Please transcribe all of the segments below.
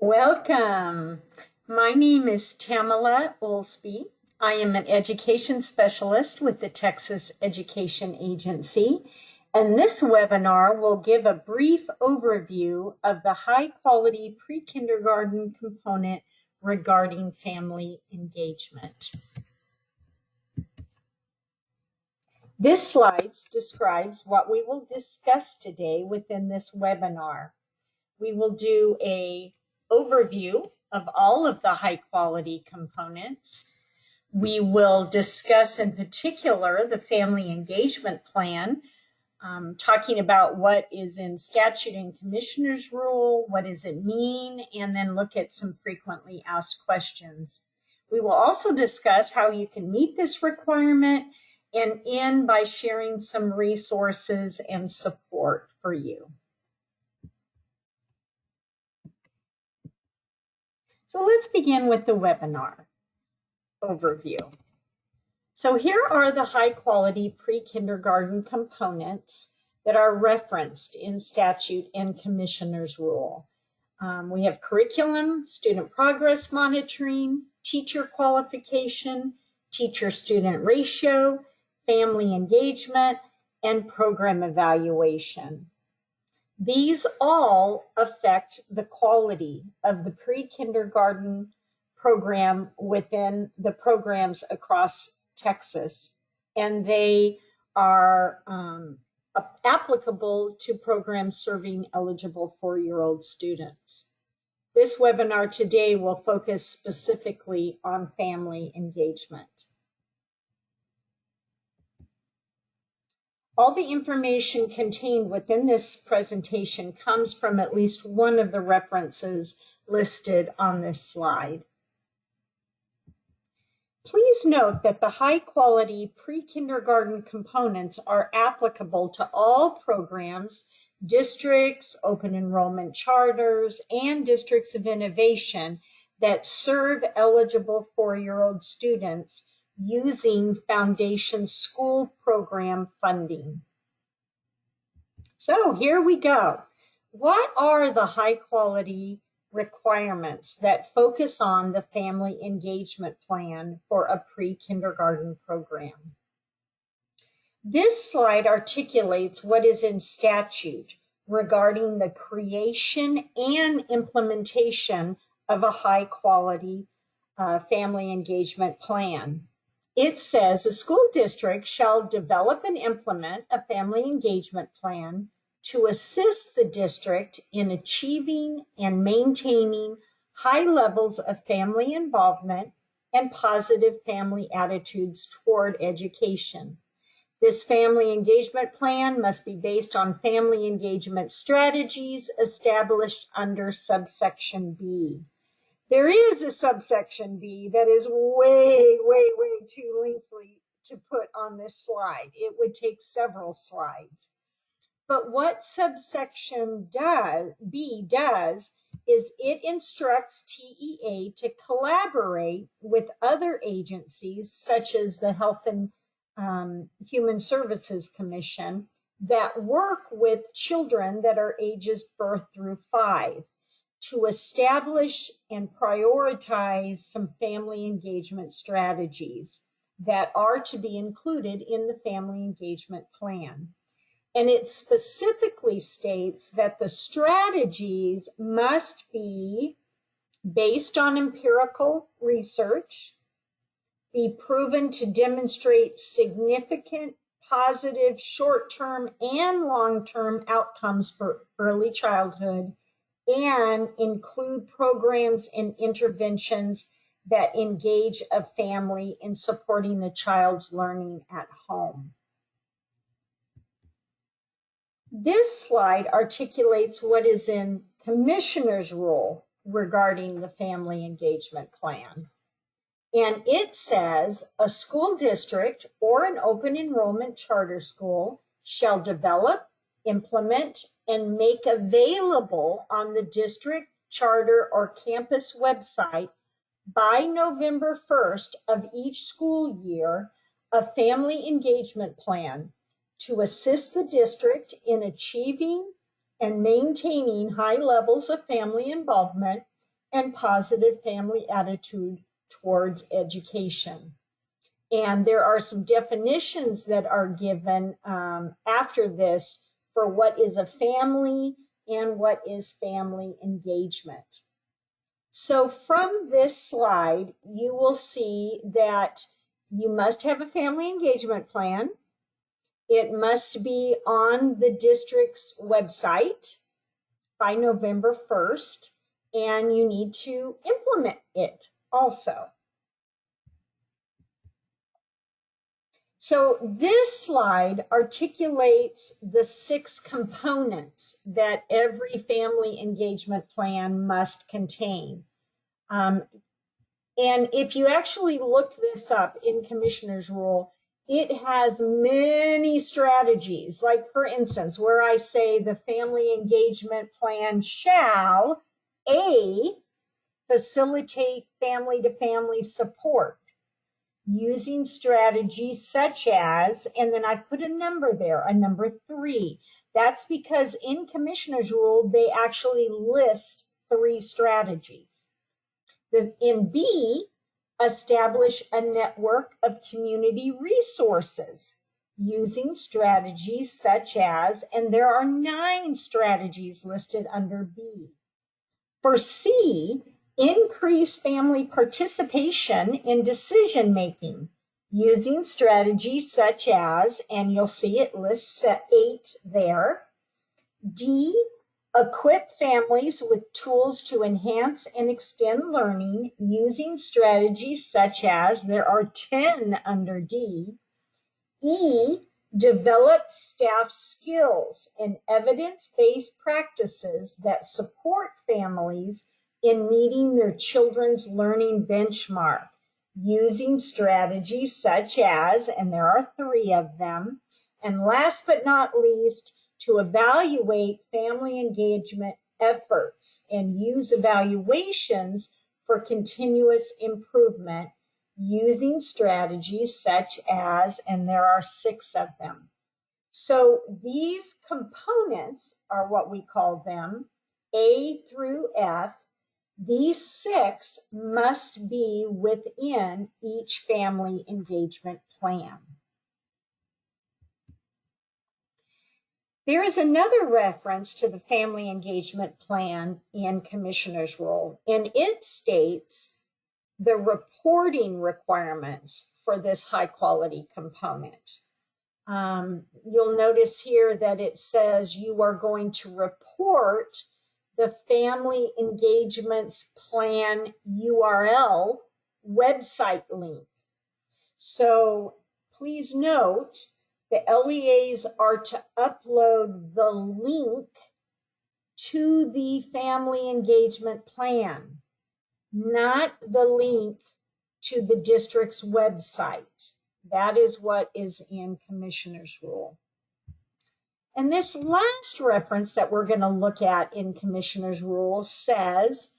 Welcome. My name is Tamala Olsby. I am an education specialist with the Texas Education Agency, and this webinar will give a brief overview of the high-quality pre-kindergarten component regarding family engagement. This slide describes what we will discuss today within this webinar. We will do an overview of all of the high quality components. We will discuss in particular the family engagement plan, talking about what is in statute and commissioner's rule, what does it mean, and then look at some frequently asked questions. We will also discuss how you can meet this requirement and end by sharing some resources and support for you. So let's begin with the webinar overview. So here are the high quality pre-kindergarten components that are referenced in statute and commissioner's rule. We have curriculum, student progress monitoring, teacher qualification, teacher-student ratio, family engagement, and program evaluation. These all affect the quality of the pre-kindergarten program within the programs across Texas, and they are applicable to programs serving eligible 4-year-old students. This webinar today will focus specifically on family engagement. All the information contained within this presentation comes from at least one of the references listed on this slide. Please note that the high-quality pre-kindergarten components are applicable to all programs, districts, open enrollment charters, and districts of innovation that serve eligible 4-year-old students using foundation school program funding. So here we go. What are the high quality requirements that focus on the family engagement plan for a pre-kindergarten program? This slide articulates what is in statute regarding the creation and implementation of a high quality family engagement plan. It says a school district shall develop and implement a family engagement plan to assist the district in achieving and maintaining high levels of family involvement and positive family attitudes toward education. This family engagement plan must be based on family engagement strategies established under subsection B. There is a subsection B that is way too lengthy to put on this slide. It would take several slides. But what subsection B does is it instructs TEA to collaborate with other agencies such as the Health and Human Services Commission that work with children that are ages birth through 5. To establish and prioritize some family engagement strategies that are to be included in the family engagement plan. And it specifically states that the strategies must be based on empirical research, be proven to demonstrate significant positive short-term and long-term outcomes for early childhood, and include programs and interventions that engage a family in supporting a child's learning at home. This slide articulates what is in Commissioner's rule regarding the family engagement plan. And it says a school district or an open enrollment charter school shall develop, implement, and make available on the district, charter, or campus website by November 1st of each school year a family engagement plan to assist the district in achieving and maintaining high levels of family involvement and positive family attitude towards education. And there are some definitions that are given after this for what is a family and what is family engagement. So from this slide, you will see that you must have a family engagement plan. It must be on the district's website by November 1st, and you need to implement it also. So this slide articulates the 6 components that every family engagement plan must contain. And if you actually look this up in Commissioner's Rule, it has many strategies. Like, for instance, where I say the family engagement plan shall, A, facilitate family-to-family support using strategies such as, and then I put a number there, a number 3. That's because in Commissioner's Rule, they actually list 3 strategies. In B, establish a network of community resources using strategies such as, and there are 9 strategies listed under B. For C, increase family participation in decision-making using strategies such as, and you'll see it lists 8 there. D, equip families with tools to enhance and extend learning using strategies such as, there are 10 under D. E, develop staff skills and evidence-based practices that support families in meeting their children's learning benchmark using strategies such as, and there are 3 of them. And last but not least, to evaluate family engagement efforts and use evaluations for continuous improvement using strategies such as, and there are 6 of them. So these components are what we call them, A through F. These 6 must be within each family engagement plan. There is another reference to the family engagement plan in Commissioner's Rule, and it states the reporting requirements for this high quality component. You'll notice here that it says you are going to report the family engagements plan URL website link. So please note the LEAs are to upload the link to the family engagement plan, not the link to the district's website. That is what is in Commissioner's Rule. And this last reference that we're going to look at in Commissioner's Rule says,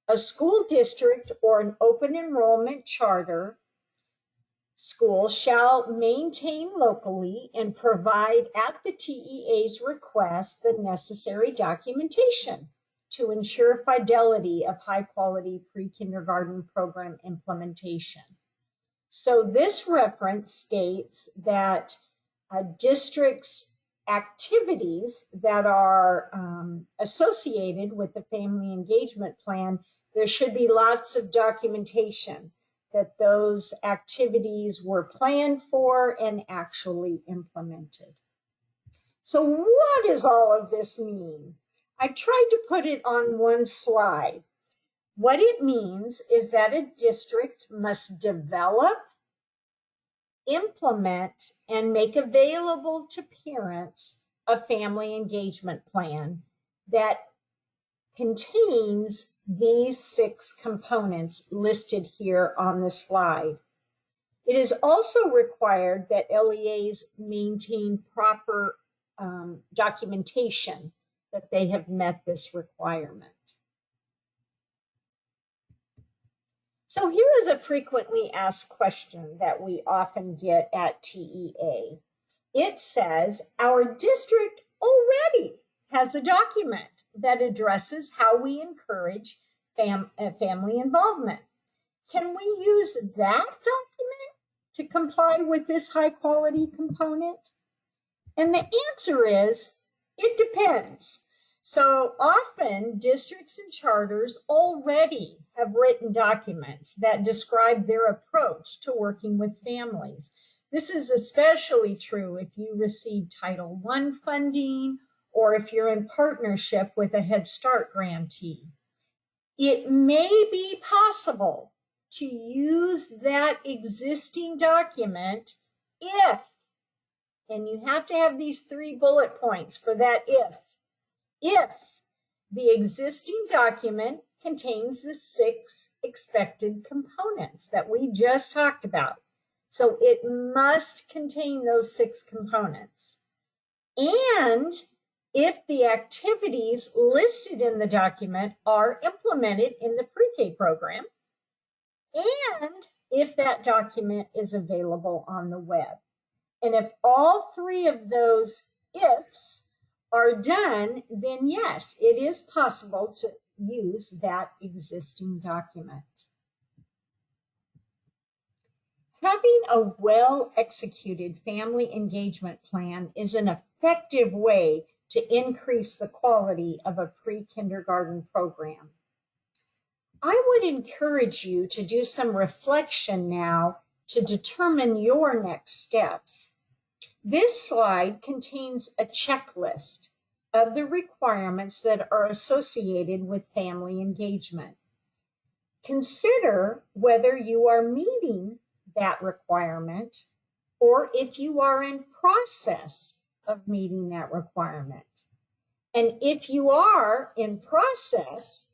a school district or an open enrollment charter school shall maintain locally and provide at the TEA's request the necessary documentation to ensure fidelity of high-quality pre-kindergarten program implementation. So this reference states that districts' activities that are associated with the family engagement plan, there should be lots of documentation that those activities were planned for and actually implemented. So what does all of this mean? I've tried to put it on one slide. What it means is that a district must develop, implement, and make available to parents a family engagement plan that contains these 6 components listed here on the slide. It is also required that LEAs maintain proper documentation that they have met this requirement. So here is a frequently asked question that we often get at TEA. It says, our district already has a document that addresses how we encourage family involvement. Can we use that document to comply with this high quality component? And the answer is, it depends. So often districts and charters already have written documents that describe their approach to working with families. This is especially true if you receive Title I funding or if you're in partnership with a Head Start grantee. It may be possible to use that existing document if, and you have to have these 3 bullet points for that if the existing document contains the 6 expected components that we just talked about. So it must contain those 6 components. And if the activities listed in the document are implemented in the pre-K program, and if that document is available on the web. And if all 3 of those ifs are done, then yes, it is possible to use that existing document. Having a well-executed family engagement plan is an effective way to increase the quality of a pre-kindergarten program. I would encourage you to do some reflection now to determine your next steps. This slide contains a checklist of the requirements that are associated with family engagement. Consider whether you are meeting that requirement or if you are in process of meeting that requirement. And if you are in process,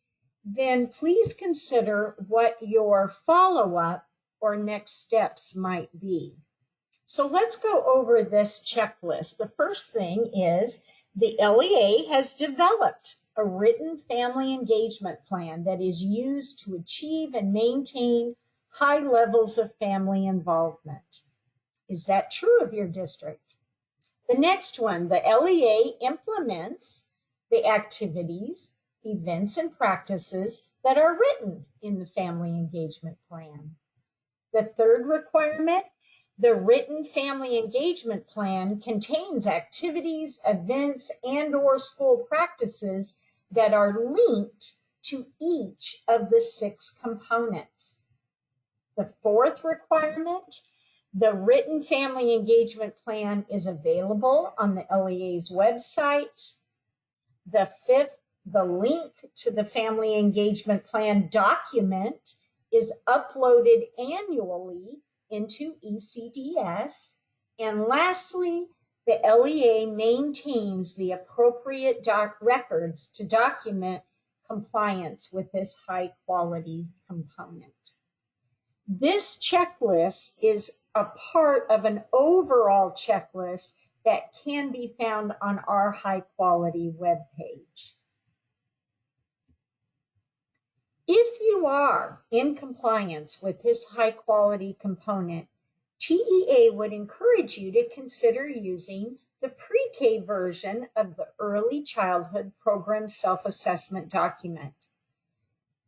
then please consider what your follow-up or next steps might be. So let's go over this checklist. The first thing is the LEA has developed a written family engagement plan that is used to achieve and maintain high levels of family involvement. Is that true of your district? The next one, the LEA implements the activities, events, and practices that are written in the family engagement plan. The third requirement, the written family engagement plan contains activities, events, and/or school practices that are linked to each of the 6 components. The fourth requirement, the written family engagement plan is available on the LEA's website. The fifth, the link to the family engagement plan document is uploaded annually into ECDS. And lastly, the LEA maintains the appropriate records to document compliance with this high quality component. This checklist is a part of an overall checklist that can be found on our high quality webpage. If you are in compliance with this high quality component, TEA would encourage you to consider using the pre-K version of the Early Childhood Program Self-Assessment document.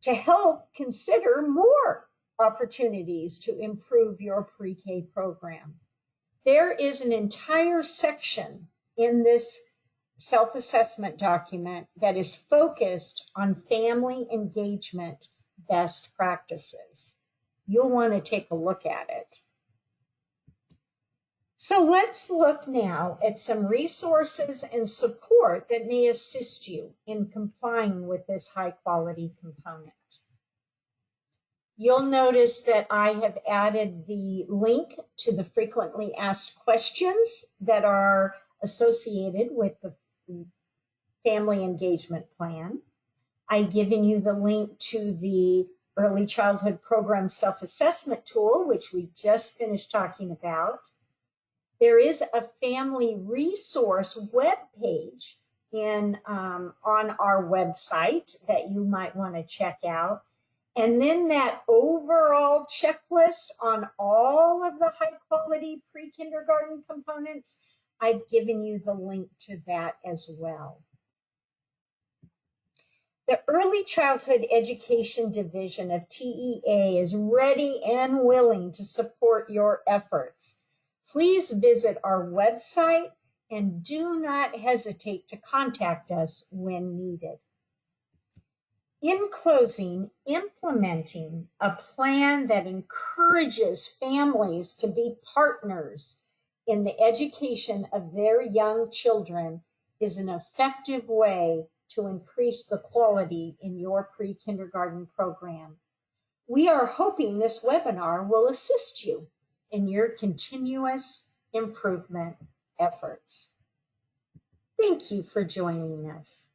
To help consider more opportunities to improve your pre-K program. There is an entire section in this self-assessment document that is focused on family engagement best practices. You'll want to take a look at it. So let's look now at some resources and support that may assist you in complying with this high quality component. You'll notice that I have added the link to the frequently asked questions that are associated with the family engagement plan. I've given you the link to the Early Childhood Program Self-Assessment Tool, which we just finished talking about. There is a family resource webpage on our website that you might want to check out. And then that overall checklist on all of the high quality pre-kindergarten components, I've given you the link to that as well. The Early Childhood Education Division of TEA is ready and willing to support your efforts. Please visit our website and do not hesitate to contact us when needed. In closing, implementing a plan that encourages families to be partners in the education of their young children is an effective way to increase the quality in your pre-kindergarten program. We are hoping this webinar will assist you in your continuous improvement efforts. Thank you for joining us.